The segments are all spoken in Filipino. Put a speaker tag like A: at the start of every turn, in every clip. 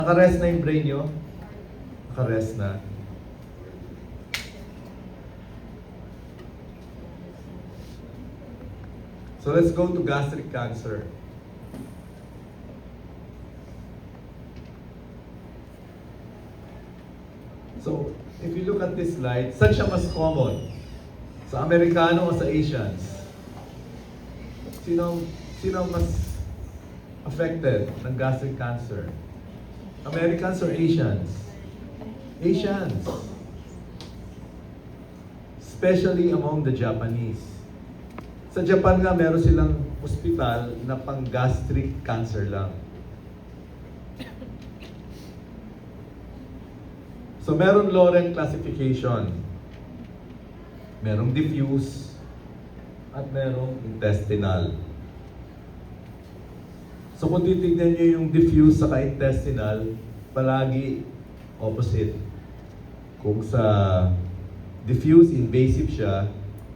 A: Nakarest na yung brain nyo? Nakarest na. So let's go to gastric cancer. So, if you look at this slide, saan siya mas common? Sa Amerikano o sa Asians? Sino mas affected ng gastric cancer? Americans or Asians? Asians. Especially among the Japanese. Sa Japan nga, meron silang ospital na pang gastric cancer lang. So, meron Lauren classification. Merong diffuse at merong intestinal. So, kung titignan nyo yung diffuse saka intestinal, palagi opposite. Kung sa diffuse, invasive siya,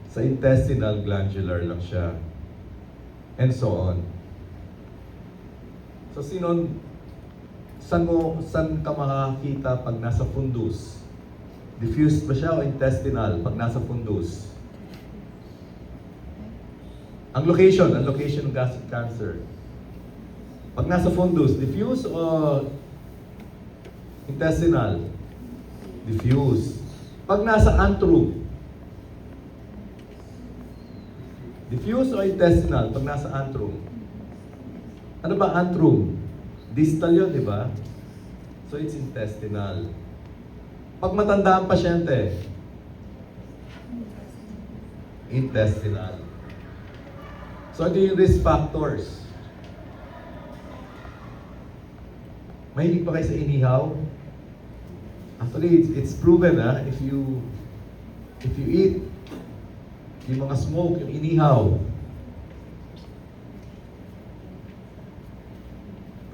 A: sa intestinal, glandular lang siya. And so on. So, saan ka makakita pag nasa fundus? Diffuse ba siya o intestinal pag nasa fundus? Ang location ng gastric cancer. Pag nasa fundus, diffuse o intestinal? Diffuse. Pag nasa antrum, diffuse o intestinal pag nasa antrum? Ano ba antrum? Distal yun, di ba? So it's intestinal. Pag matanda ang pasyente, intestinal. So ito yung risk factors. Mahilig pa kayo sa inihaw? Actually, it's proven if you eat yung mga smoke, yung inihaw,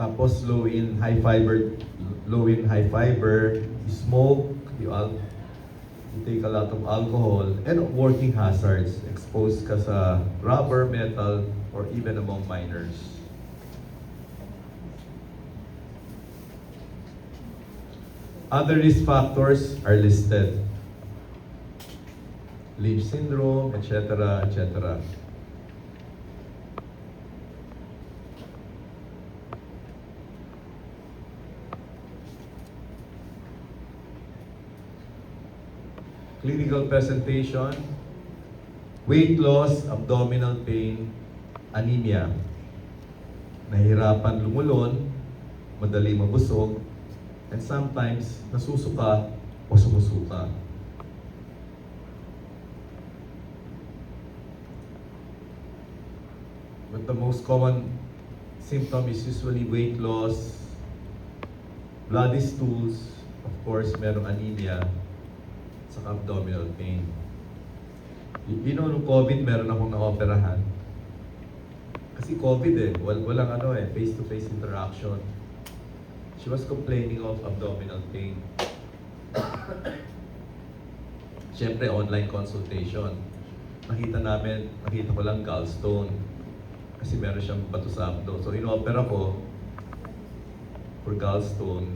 A: tapos low in high fiber, you smoke, you take a lot of alcohol, and working hazards, exposed ka sa rubber, metal, or even among minors. Other risk factors are listed. Lynch syndrome, etc., etc. Clinical presentation, weight loss, abdominal pain, anemia. Nahihirapan lumulon, madali mabusog, and sometimes nasusuka o sumusuka. But the most common symptom is usually weight loss, bloody stools, of course, merong anemia, saka abdominal pain. You know, nung COVID, meron akong na-operahan. Kasi COVID walang face-to-face interaction. She was complaining of abdominal pain. Siyempre, online consultation. Nakita ko lang gallstone. Kasi meron siyang bato sa abdo. So, in-opera ko for gallstone.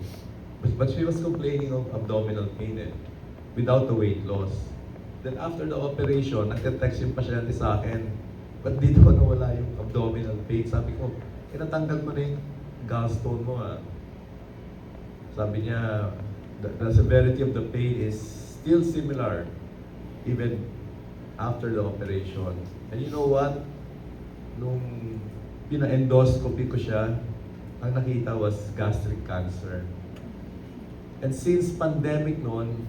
A: But she was complaining of abdominal pain without the weight loss. Then after the operation, nagte-text yung pasyente sa akin, ba't di daw nawala yung abdominal pain? Sabi ko, natanggal mo na yung gallstone mo Sabi niya, the severity of the pain is still similar even after the operation. And you know what? Nung pina-endoscopy ko siya, ang nakita was gastric cancer. And since pandemic noon,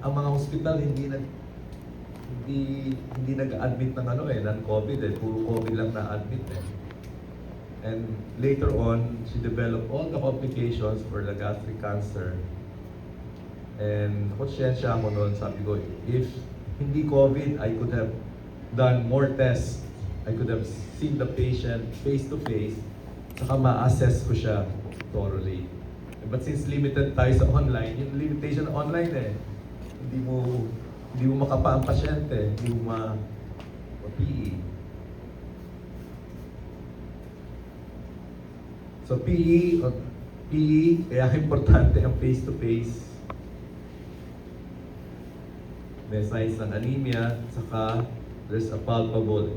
A: ang mga hospital hindi nag-admit ng non-COVID puro COVID lang na-admit And later on, she developed all the complications for the gastric cancer. And konsyensya ako noon, sabi ko, if hindi COVID, I could have done more tests. I could have seen the patient face to face, saka ma-assess ko siya thoroughly. But since limited tayo sa online, yung limitation online hindi mo makapa ang pasyente, hindi mo ma-PE. So PE, PE, kaya importante ang face-to-face. May signs ng anemia, saka there's a palpable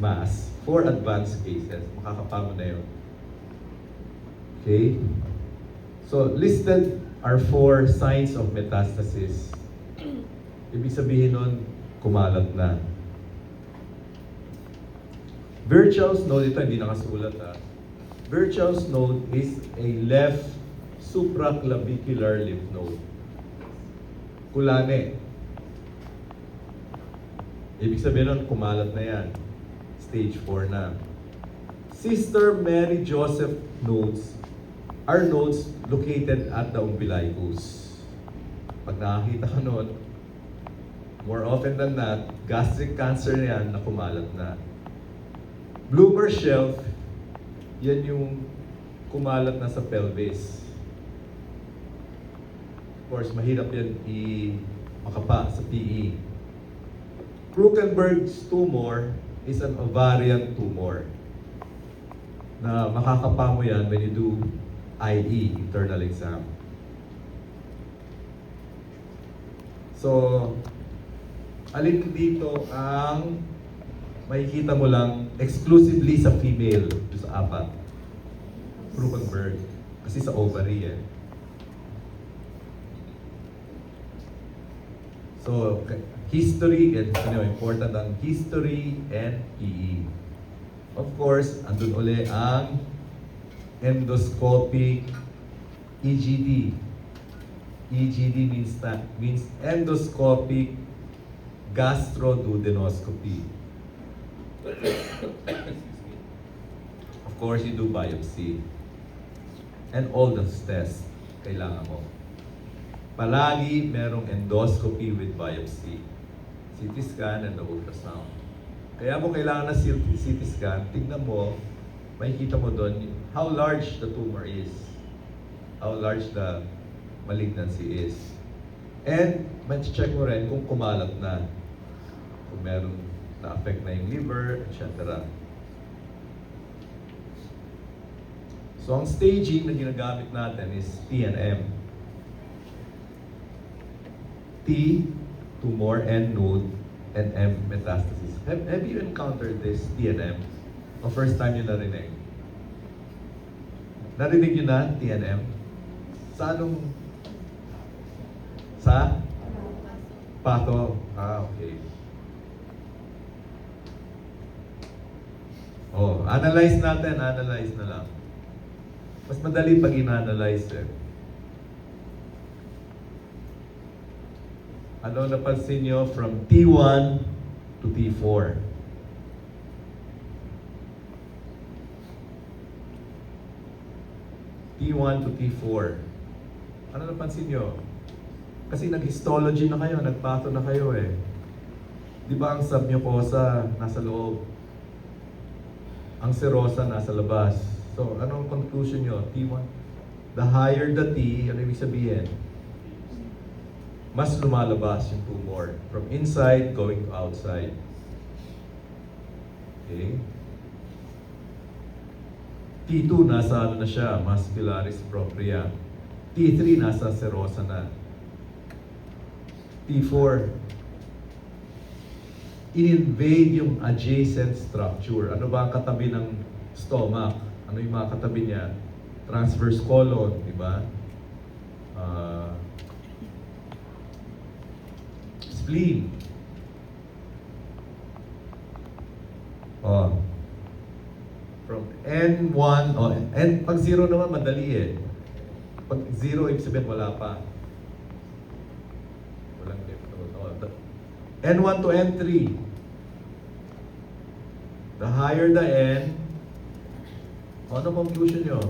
A: mass for advanced cases. Makakapa mo na yun. Okay? So, listed are 4 signs of metastasis. Ibig sabihin nun, kumalat na. Virchow's node, ito hindi nakasulat ha. Virchow's node is a left supraclavicular lymph node. Kulane. Ibig sabihin nun, kumalat na yan. Stage 4 na. Sister Mary Joseph nodes are nodes located at the umbilicus. Pag nakakita ka nun, more often than not, gastric cancer na yan na kumalat na. Bloomer shelf, yan yung kumalat na sa pelvis. Of course, mahirap yan makapa sa PE. Krukenberg's tumor is an ovarian tumor na makakapa mo yan when you do IE, internal exam. So, alin dito ang makikita mo lang exclusively sa female, sa 4? Krukenberg. Kasi sa ovary eh. So, history, and important ang history and PE. Of course, andun uli ang endoscopic EGD. EGD means endoscopic gastroduodenoscopy. Of course, you do biopsy. And all those tests, kailangan mo. Palagi merong endoscopy with biopsy. CT scan and the ultrasound. Kaya mo kailangan na CT scan, tingnan mo, makikita mo doon how large the tumor is. How large the malignancy is. And, check mo rin kung kumalat na. Kung meron na-affect na yung liver, etc. So, ang staging na ginagamit natin is T and M. T, tumor, N, node, and M, metastasis. Have you encountered this T and M? O first time yun narinig? Narinig yun na, T and M? Sa anong? Sa? Pato. Ah, okay. Oh, analyze natin, analyze na lang. Mas madali pag ina-analyze eh. Ano napansin nyo from T1 to T4? T1 to T4. Ano napansin nyo? Kasi nag-histology na kayo, nagpato na kayo eh. Di ba ang submucosa nasa loob? Ang serosa nasa labas. So, anong conclusion nyo? T1. The higher the T, ano ibig sabihin? Mas lumalabas yung tumor. From inside, going to outside. Okay? T2, nasa ano na siya? Muscularis propria. T3, nasa serosa na. T4, in-invade yung adjacent structure. Ano ba ang katabi ng stomach? Ano yung mga katabi niya? Transverse colon, di ba? Spleen. Oh. From N1, pag 0 naman, madali eh. Pag 0, ibig sabihin wala pa. Walang N1 to N3. The higher the N, ano conclusion nyo?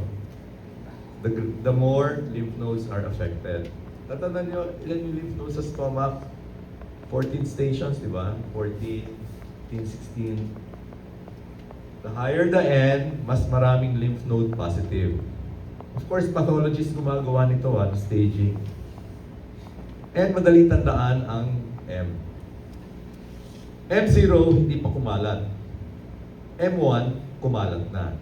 A: The more lymph nodes are affected. Tatandaan nyo, ilan yung lymph nodes sa stomach? 14 stations, di ba? 14, 15, 16. The higher the N, mas maraming lymph node positive. Of course, pathologists gumagawa nito, staging. And madali tandaan ang M. M0, hindi pa kumalat. M1, kumalat na.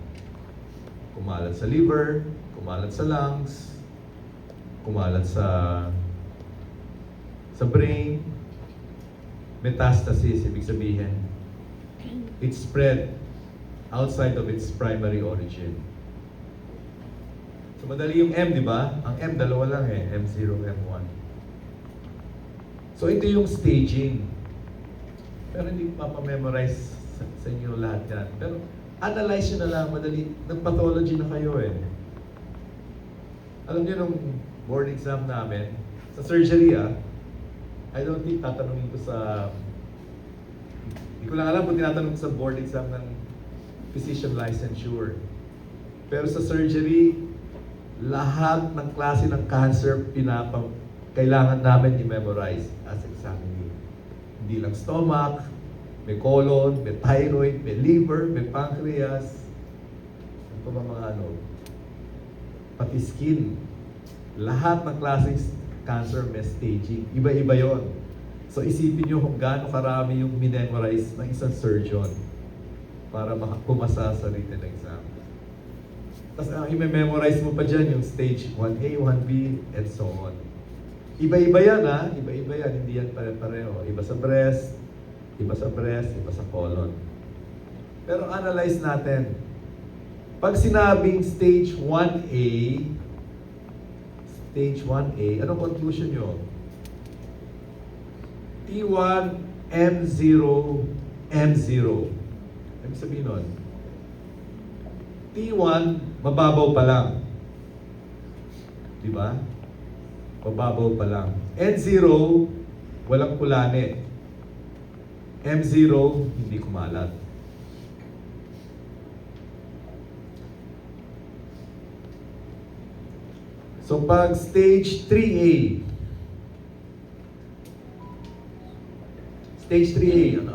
A: Kumalat sa liver, kumalat sa lungs, kumalat sa brain, metastasis, ibig sabihin, it spread outside of its primary origin. So madali yung M, di ba? Ang M, dalawa lang eh, M0, M1. So ito yung staging. Pero hindi ko papamemorize sa inyo lahat yan. Pero analyze nyo na lang, madali. Nag-pathology na kayo eh. Alam niyo nung board exam namin, sa surgery I don't think tatanungin ko hindi ko lang alam kung tinatanong ko sa board exam ng physician licensure. Pero sa surgery, lahat ng klase ng cancer kailangan namin i-memorize as examining. Hindi lang stomach, may colon, may thyroid, may liver, may pancreas, ito ba mga pati skin. Lahat ng klaseng cancer may staging. Iba-iba yon. So isipin nyo kung gaano karami yung minemorize ng isang surgeon para pumasa sa written exam. Tapos i-memorize mo pa dyan yung stage 1A, 1B, and so on. Iba-iba yan iba-iba yan, hindi yan pare-pareho. Iba sa breast, iba sa colon. Pero analyze natin. Pag sinabing stage 1A, anong conclusion nyo? T1, M0, M0. Ibig sabihin nun, T1, mababaw pa lang. Di ba? Mababaw pa lang. N0, walang kulane. M0, hindi kumalat. So pag stage 3A,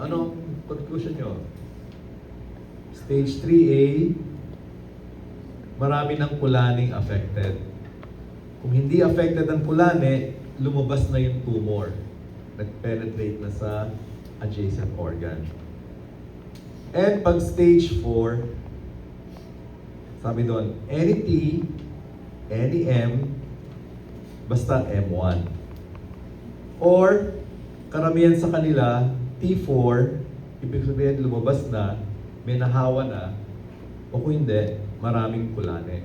A: anong conclusion nyo? Stage 3A, marami ng kulaning affected. Kung hindi affected ang kulane, lumabas na yung tumor. Nag-penetrate na sa adjacent organ. And pag stage 4, sabi doon, any T, any M, basta M1. Or, karamihan sa kanila, T4, ibig sabihin lumabas na, may nahawa na, o kung hindi, maraming kulane.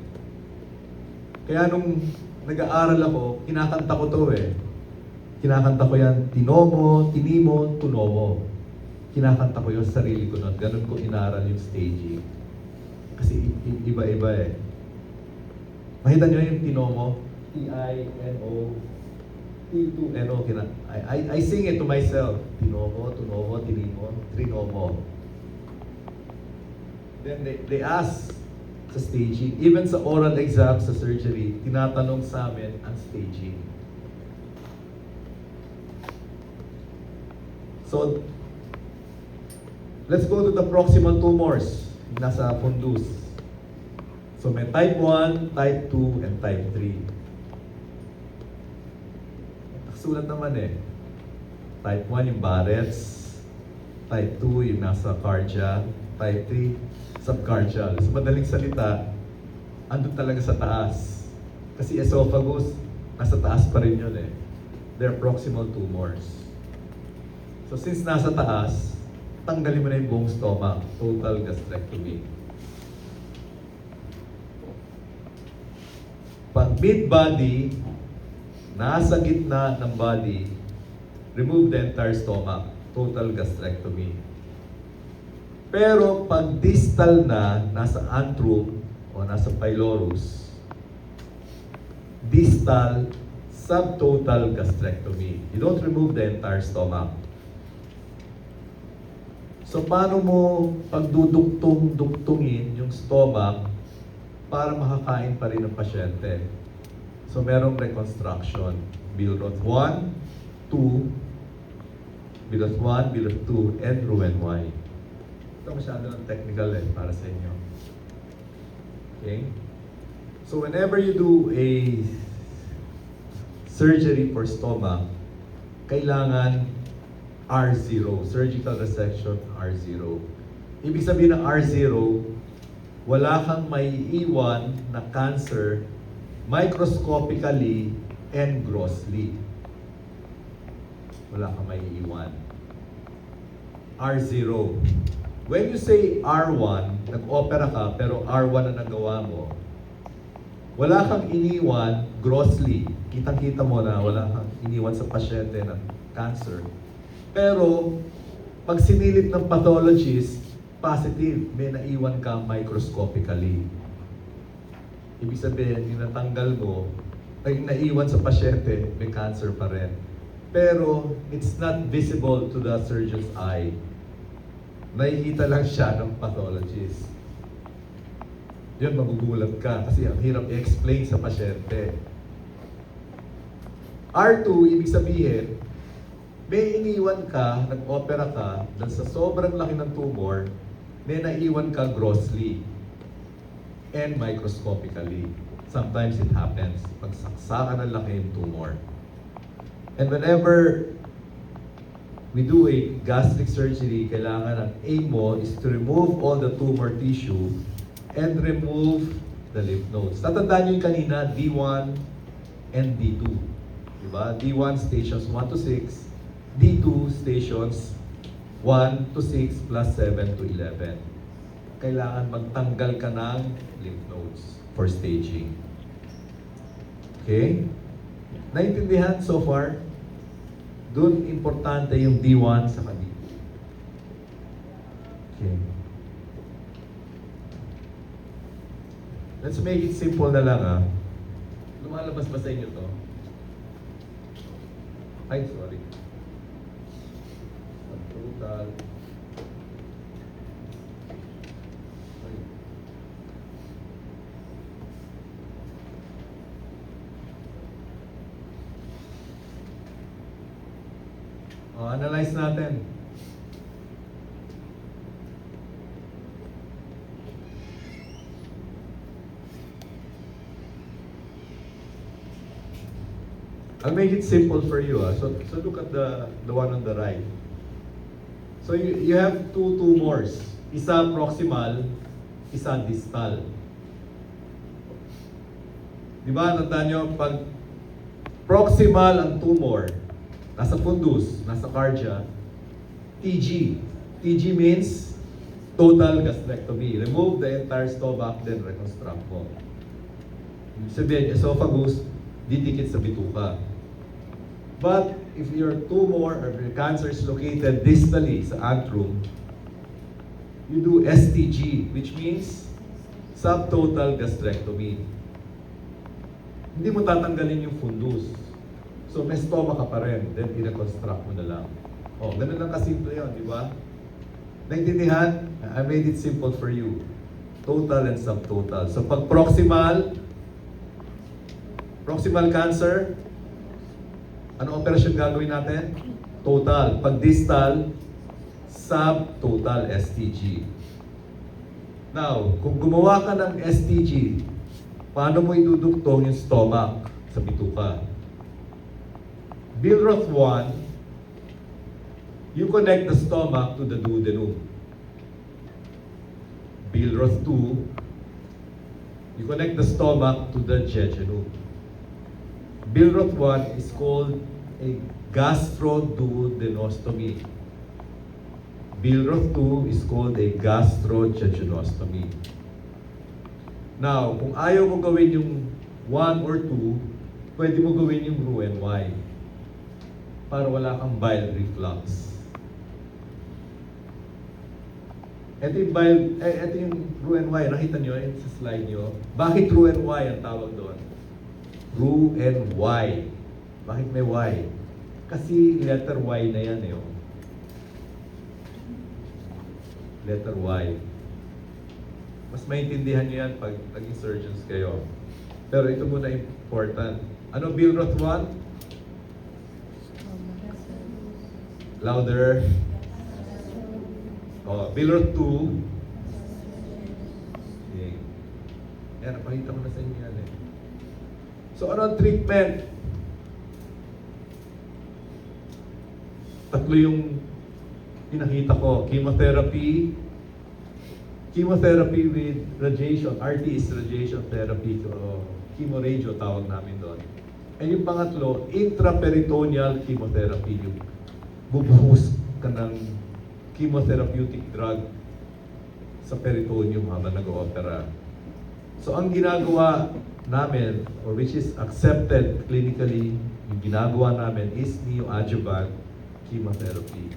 A: Kaya nung nag-aaral ako, kinakanta ko to eh. Kinakanta ko yan, tinomo, tinimo, tunomo. Kinakanta ko yung sarili ko nun. Ganun ko inaral yung staging. Kasi iba-iba eh. Makita nyo yung tinomo? T-I-N-O, T-2-N-O. I sing it to myself. Tinomo, tunomo, tinimo, trinomo. Then they ask sa staging. Even sa oral exam, sa surgery, tinatanong sa amin ang staging. So, let's go to the proximal tumors. Nasa fundus. So, may type 1, type 2, and type 3. Nakasulat naman eh. Type 1 yung Barrett's. Type 2 yung nasa cardia. Type 3, subcardial. Sa madaling salita, andun talaga sa taas. Kasi esophagus, nasa taas pa rin yun eh. They're proximal tumors. So since nasa taas, tanggalin mo na yung buong stomach. Total gastrectomy. Pag mid-body, nasa gitna ng body, remove the entire stomach. Total gastrectomy. Pero pag distal na, nasa antrum o nasa pylorus, distal subtotal gastrectomy. You don't remove the entire stomach. So paano mo pagdudugtong-dugtungin yung stomach para makakain pa rin ang pasyente? So merong reconstruction. Billroth 1, 2, Billroth 1, Billroth 2, and Roux-en-Y. Ito masyado ng technical para sa inyo. Okay? So whenever you do a surgery for stomach, kailangan R0, surgical resection R0. Ibig sabihin ng R0, wala kang maiiwan na cancer microscopically and grossly. Wala kang maiiwan. R0. When you say R1, nag-opera ka pero R1 na nagawa mo, wala kang iniwan grossly. Kitang-kita mo na wala kang iniwan sa pasyente ng cancer. Pero, pag sinilip ng pathologist, positive, may naiwan ka microscopically. Ibig sabihin, yung natanggal mo, ay naiwan sa pasyente, may cancer pa rin. Pero, it's not visible to the surgeon's eye. Nakikita lang siya ng pathologist. Yun, magugulat ka kasi ang hirap i-explain sa pasyente. R2, ibig sabihin, may iniwan ka, nag-opera ka, dahil sa sobrang laki ng tumor, may naiwan ka grossly and microscopically. Sometimes it happens. Pag saksakan ng laki yung tumor. And whenever we do a gastric surgery, kailangan ang aim mo is to remove all the tumor tissue and remove the lymph nodes. Tatandaan nyo yung kanina, D1 and D2. Diba? D1 stations 1 to 6, D2 stations 1 to 6 plus 7 to 11. Kailangan magtanggal ka ng lymph nodes for staging. Okay? Naintindihan so far? Doon importante yung D1 sa D2. Okay. Let's make it simple na lang ha. Lumalabas ba sa inyo to? Ay, sorry. Total. Analyze natin. I'll make it simple for you. So look at the one on the right. So you have two tumors. Isa proximal, isa distal. Diba, tandaan nyo, pag proximal ang tumor, nasa fundus, nasa cardia, TG. TG means total gastrectomy. Remove the entire stomach, then reconstruct mo. Sabihin, esophagus, didikit sa bituka. But if your tumor or your cancer is located distally sa antrum, you do STG, which means subtotal gastrectomy. Hindi mo tatanggalin yung fundus. So may stomach ka pa rin, then i-reconstruct mo na lang. Oh, ganun lang kasimple yun, di ba? Naintindihan? I made it simple for you. Total and subtotal. So pag proximal cancer, ano operasyon gagawin natin? Total. Pag distal, subtotal STG. Now, kung gumawa ka ng STG, paano mo iduduktong yung stomach sa bituka? Billroth 1, you connect the stomach to the duodenum. Billroth 2, you connect the stomach to the jejunum. Billroth 1 is called a gastroduodenostomy. Billroth 2 is called a gastrojejunostomy. Now, kung ayaw mo gawin yung 1 or 2, pwede mo gawin yung Roux-en-Y para wala kang bile reflux. Ito yung Roux-en-Y, nakita nyo sa slide nyo. Bakit Roux-en-Y ang tawag doon? Roux-en-Y. Bakit may Y? Kasi letter Y na yan eh. Letter Y. Mas maintindihan nyo yan pag naging surgeons kayo. Pero ito muna important. Ano Billroth 1? Louder. Oh, Billroth 2. Okay. Yan, napakita ko na sa inyo yan eh. So ano ang treatment? Tatlo yung pinakita ko. Chemotherapy, chemotherapy with radiation. RT is radiation therapy. Chemoradio tawag namin doon. And yung pangatlo, intraperitoneal chemotherapy. Yung bubuhos ka ng chemotherapeutic drug sa peritoneum habang nag-opera. So ang ginagawa namin, or which is accepted clinically, yung ginagawa namin is neoadjuvant chemotherapy.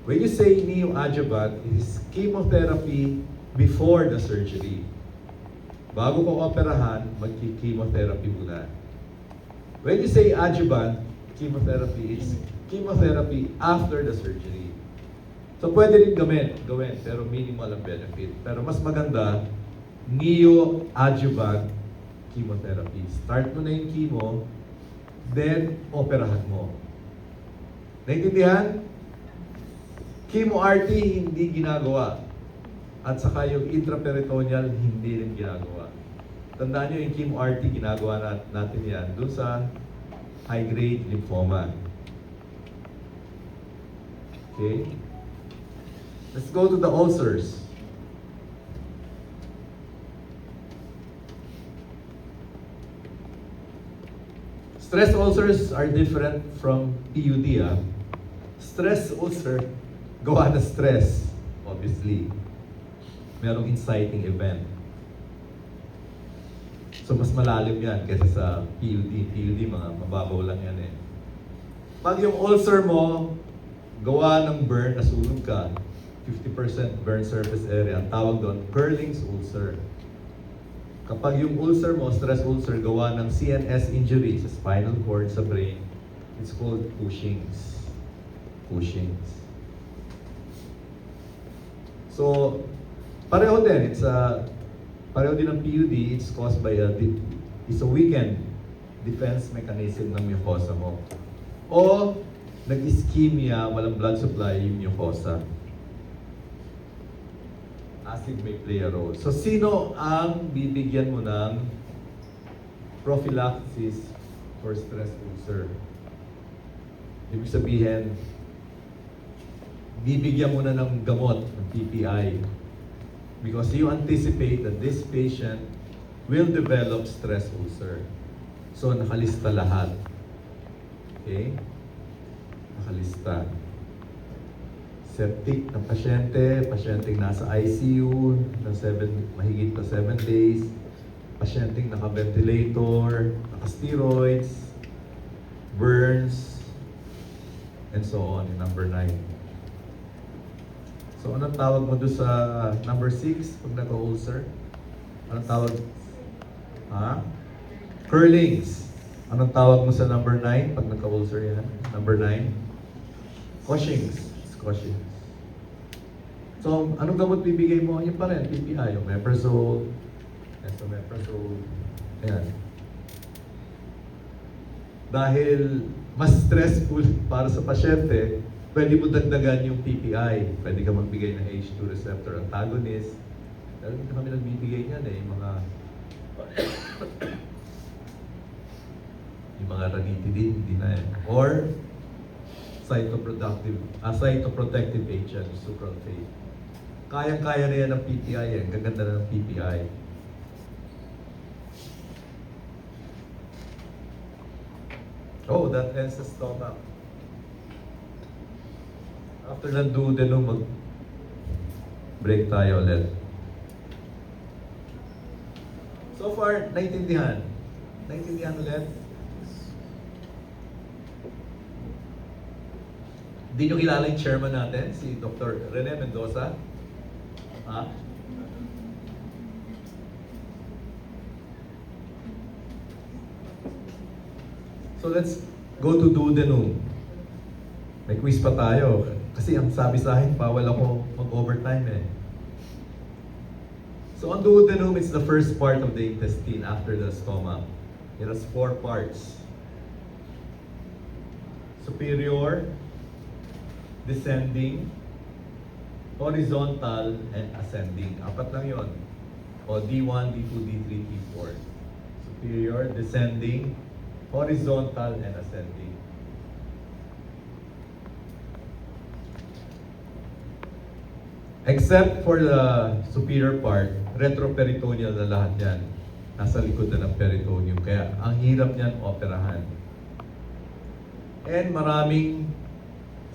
A: When you say neoadjuvant, it is chemotherapy before the surgery. Bago kong operahan, mag-chemotherapy muna. When you say adjuvant chemotherapy, it's chemotherapy after the surgery. So pwede rin gawin, pero minimal ang benefit. Pero mas maganda, neoadjuvant chemotherapy. Start mo na yung chemo, then operahan mo. Naintindihan? Chemo-RT hindi ginagawa. At saka yung intraperitoneal hindi rin ginagawa. Tandaan nyo yung chemo-RT, ginagawa natin yan doon sa high-grade lymphoma. Okay? Let's go to the ulcers. Stress ulcers are different from PUD. Stress ulcer, gawa na stress, obviously. Merong inciting event. So mas malalim yan kaysa sa PUD. PUD, mga mababaw lang yan eh. Pag yung ulcer mo, gawa ng burn, nasunog ka, 50% burn surface area, ang tawag doon, Curling's ulcer. Kapag yung ulcer mo, stress ulcer, gawa ng CNS injury sa spinal cord, sa brain, it's called Cushing's. Cushing's. So, pareho din. Pareho din ng PUD. It's caused by it's a weakened defense mechanism ng mucosa mo. O, nag-ischemia, walang blood supply yung mucosa. Acid may play a role. So, sino ang bibigyan mo ng prophylaxis for stress ulcer? Ibig sabihin, bibigyan mo na ng gamot, ng PPI. Because you anticipate that this patient will develop stress ulcer. So, nakalista lahat. Okay? Nakalista. Septic ng pasyenteng nasa ICU, mahigit pa 7 days, pasyenteng naka-ventilator, naka-steroids, burns, and so on, number 9. So, anong tawag mo doon sa number 6 pag naka-ulcer? Anong tawag? Ha? Curlings. Anong tawag mo sa number 9 pag naka-ulcer yan? Number 9? Cushing's. It's Cushing's. So, anong gamot bibigay mo? Yung pa rin, PPI, yung Meprazole, Esomeprazole, ayan. Dahil mas stressful para sa pasyente, pwede mo dagdagan yung PPI. Pwede ka magbigay ng H2 receptor antagonist. Dahil hindi kami nagbibigay niyan eh, yung mga ranitidine, hindi na eh. Or, cytoprotective agent, sucralfate. Kayang-kaya na yan ng PPI eh. Gaganda na ng PPI. Oh, that ends the stomach. After ng duodenum, mag-break tayo ulit. So far, naintindihan? Naintindihan ulit? Hindi nyo kilala yung chairman natin, si Dr. Rene Mendoza? Ha? So let's go to duodenum. May quiz pa tayo. Kasi ang sabi sa akin, bawal ako mag-overtime eh. So ang duodenum is the first part of the intestine after the stomach. It has 4 parts. Superior, descending, horizontal, and ascending. 4 lang yun. O D1, D2, D3, D4. Superior, descending, horizontal, and ascending. Except for the superior part, retroperitoneal na lahat yan. Nasa likod na ng peritoneum. Kaya ang hirap niyan operahan. And maraming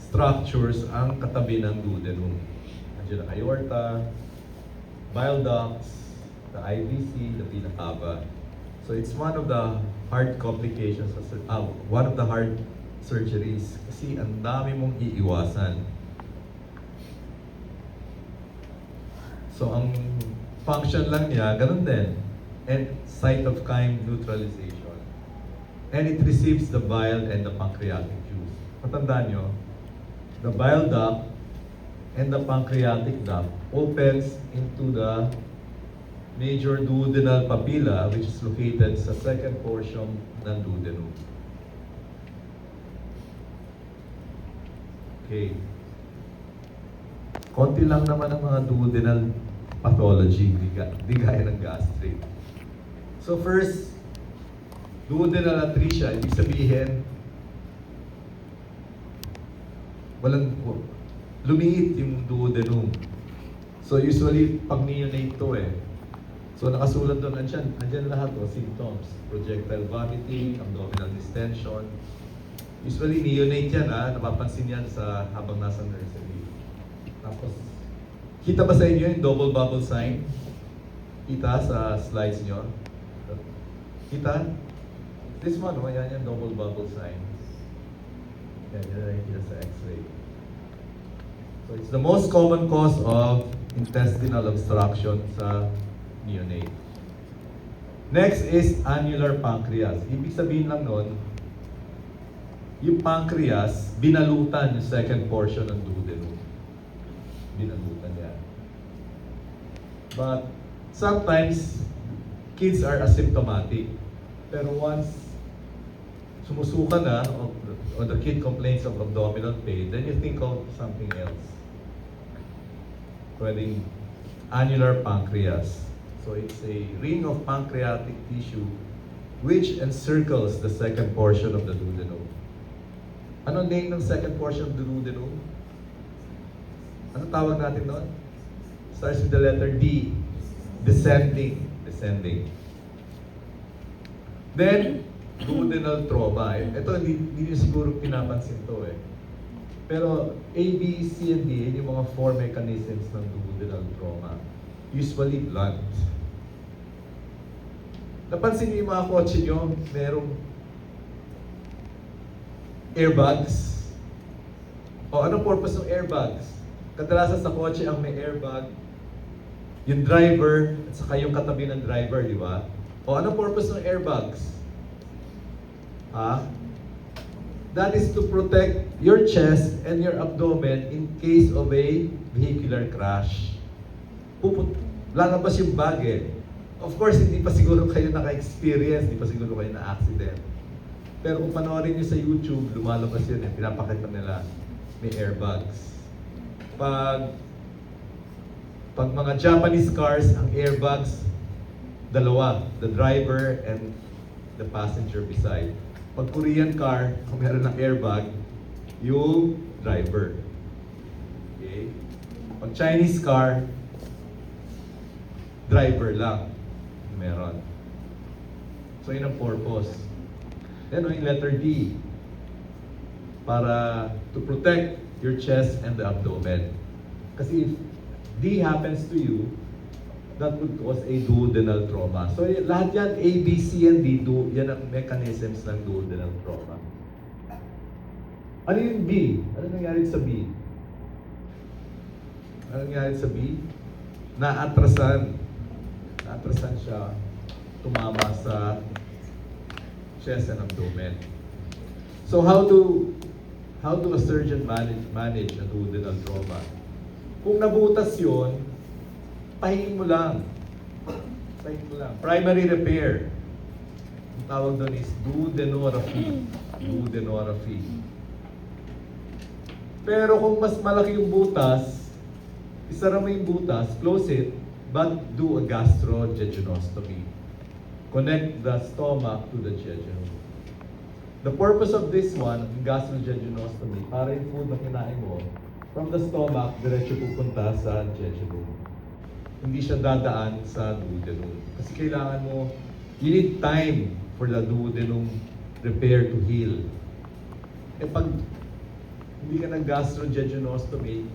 A: structures ang katabi ng duodenum. Andiyan ang aorta, bile ducts, the IVC, the vena cava. So it's one of the hard complications, one of the hard surgeries. Kasi ang dami mong iiwasan. So ang function lang niya, ganun din. And cytokine neutralization. And it receives the bile and the pancreatic juice. Matandaan nyo, the bile duct and the pancreatic duct opens into the major duodenal papilla, which is located sa second portion ng duodenum. Okay. Konti lang naman ang mga duodenal pathology, di gaya ng gastric. So first, duodenal atresia, ibig sabihin, lumiit yung duodenum. So usually, pag neonate to eh. So nakasulat doon, andyan lahat symptoms. Projectile vomiting, abdominal distension. Usually neonate yan napapansin yan habang nasa nursery. Tapos, kita ba sa inyo yung double bubble sign? Kita sa slides nyo? Kita? This one, yan yung double bubble sign. Yan nakikita sa x-ray. So it's the most common cause of intestinal obstruction sa neonate. Next is annular pancreas. Ibig sabihin lang nun, yung pancreas, binalutan yung second portion ng duodenum. Binalutan yan. But sometimes, kids are asymptomatic. Pero once sumusuka na, or the kid complains of abdominal pain, then you think of something else. Pwedeng annular pancreas. So it's a ring of pancreatic tissue which encircles the second portion of the duodenum. Ano name ng second portion of the duodenum? Ano tawag natin doon? Starts with the letter D. Descending. Descending. Then, duodenal trauma. Ito, hindi nyo siguro pinapansin to eh. Pero A, B, C, and D, yung mga four mechanisms ng duodenal trauma. Usually blunt. Napansin niyo yung mga kotse nyo, merong airbags. O anong purpose ng airbags? Kadalasan sa kotse ang may airbag, yung driver, at saka yung katabi ng driver, di ba? O anong purpose ng airbags? That is to protect your chest and your abdomen in case of a vehicular crash. Lalabas yung bag eh. Of course, hindi pa siguro kayo naka-experience, hindi pa siguro kayo na-accident. Pero kung panoorin nyo sa YouTube, lumalabas yun eh. Pinapakita nila may airbags. Pag mga Japanese cars, ang airbags, dalawa. The driver and the passenger beside. Pag Korean car, kung meron ng airbag, yung driver. Okay? Pag Chinese car, driver lang. Meron. So yun ang purpose. Then yung letter D. Para to protect your chest and the abdomen. Kasi if D happens to you, that would cause a duodenal trauma. So lahat yan, A, B, C, and D, yan ang mechanisms ng duodenal trauma. Ano yung B? Ano nangyari sa B? Ano nangyari sa B? Naatrasan siya, tumama sa chest and abdomen. So how do a surgeon manage a duodenal trauma? Kung nabutas yun, pahin mo lang. Primary repair. Ang tawag doon is duodenography. Duodenography. Pero kung mas malaki yung butas, isara mo yung butas, close it, but do a gastrojejunostomy. Connect the stomach to the jejunum. The purpose of this one, gastrojejunostomy, para yung food na kinain mo, From the stomach, diretso pupunta sa jejunum. Hindi siya dadaan sa duodenum. Kasi kailangan mo, you need time for the duodenum repair to heal. Eh pag hindi ka nag-gastrojejunostomy,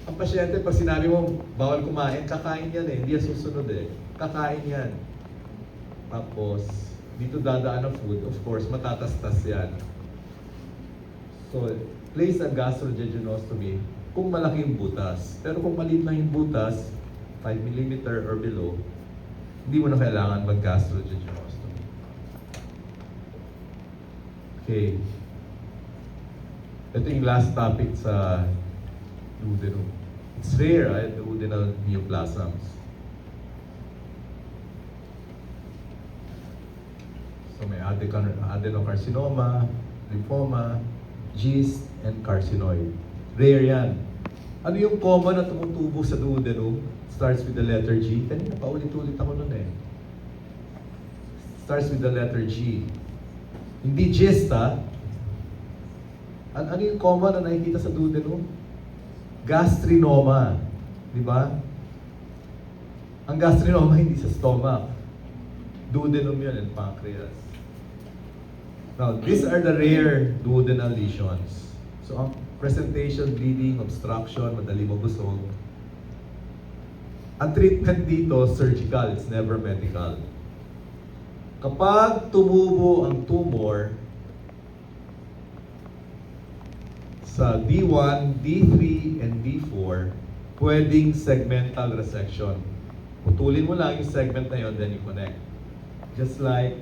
A: ang pasyente, pag sinabi mo, bawal kumain, kakain yan eh. Hindi yan susunod eh. Kakain yan. Tapos, dito dadaan ang food, of course, matatastas yan. So, place a gastrojejunostomy kung malaki yung butas. Pero kung maliit na yung butas, 5 mm or below, hindi mo na kailangan mag-gastrojejunostomy. Okay. Ito yung last topic sa duodenum. It's rare, right? Duodenal neoplasms. So may adenocarcinoma, lymphoma, GIST, and carcinoid. Rare yan. Ano yung common na tumutubo sa duodenum? Starts with the letter G. Kanina pa ulit-ulit ako nun eh. Starts with the letter G. Hindi GIST ha. Ano yung common na nakikita sa duodenum? Gastrinoma. Di ba? Ang gastrinoma hindi sa stomach. Duodenum yun and pancreas. Now, these are the rare duodenal lesions. So, ang presentation, bleeding, obstruction, madali mabusog. Ang treatment dito, surgical. It's never medical. Kapag tumubo ang tumor sa D1, D3, and D4, pwedeng segmental resection. Putulin mo lang yung segment na yun, then you connect. Just like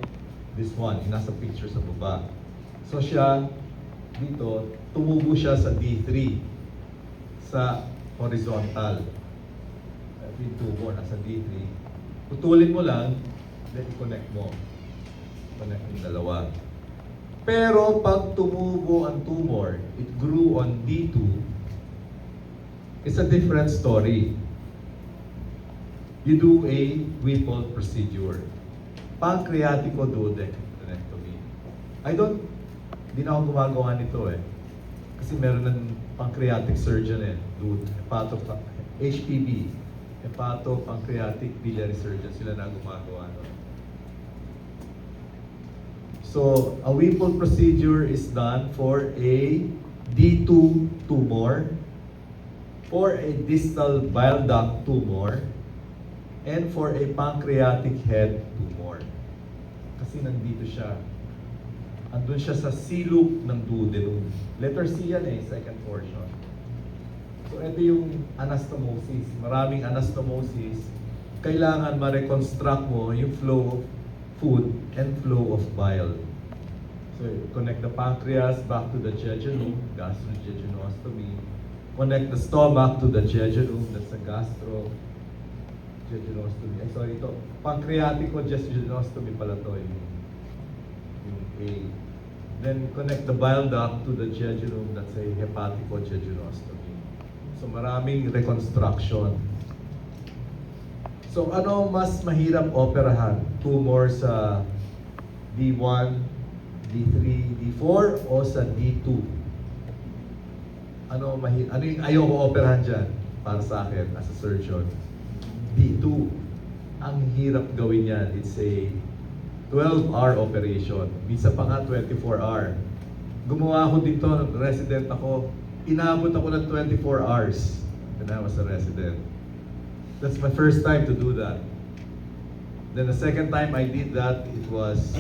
A: this one, yung nasa picture sa baba. So siya, dito, tumubo siya sa D3, sa horizontal. Ito yung tumor, nasa D3. Putulin mo lang, then i-connect mo. Connect yung dalawa. Pero pag tumubo ang tumor, it grew on D2, it's a different story. You do a Whipple procedure. Pancreatico-duodenectomy. Hindi na ako gumagawa nito eh. Kasi meron ng pancreatic surgeon eh. HPB. Hepato-pancreatic biliary surgeon. Sila na gumagawa nun. So, a Whipple procedure is done for a D2 tumor, for a distal bile duct tumor, and for a pancreatic head tumor. Kasi nandito siya. Andun siya sa C-loop ng duodenum. Letter C yan eh, second portion. So ito yung anastomosis. Maraming anastomosis. Kailangan ma-reconstruct mo yung flow of food and flow of bile. So connect the pancreas back to the jejunum, gastrojejunostomy. Connect the stomach to the jejunum, that's a gastrojejunostomy. Sorry, ito. Pancreatico-jejunostomy pala to, yung A. Then connect the bile duct to the jejunum, that's a hepatico-jejunostomy. So maraming reconstruction. So ano mas mahirap operahan? Tumor sa D1, D3, D4 o sa D2? Ano yung ayoko operahan dyan para sa akin as a surgeon? D2. Ang hirap gawin yan. It's a 12-hour operation. Minsan pa nga 24-hour. Gumawa ako dito, resident ako. Inabot ako ng 24 hours when I was a resident. That's my first time to do that. Then the second time I did that, it was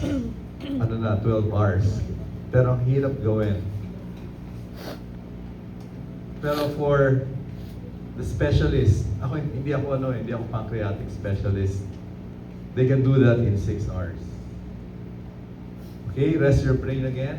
A: 12 hours. Pero ang hirap gawin. Pero for the specialist, hindi ako pancreatic specialist. They can do that in 6 hours. Okay, rest your brain again.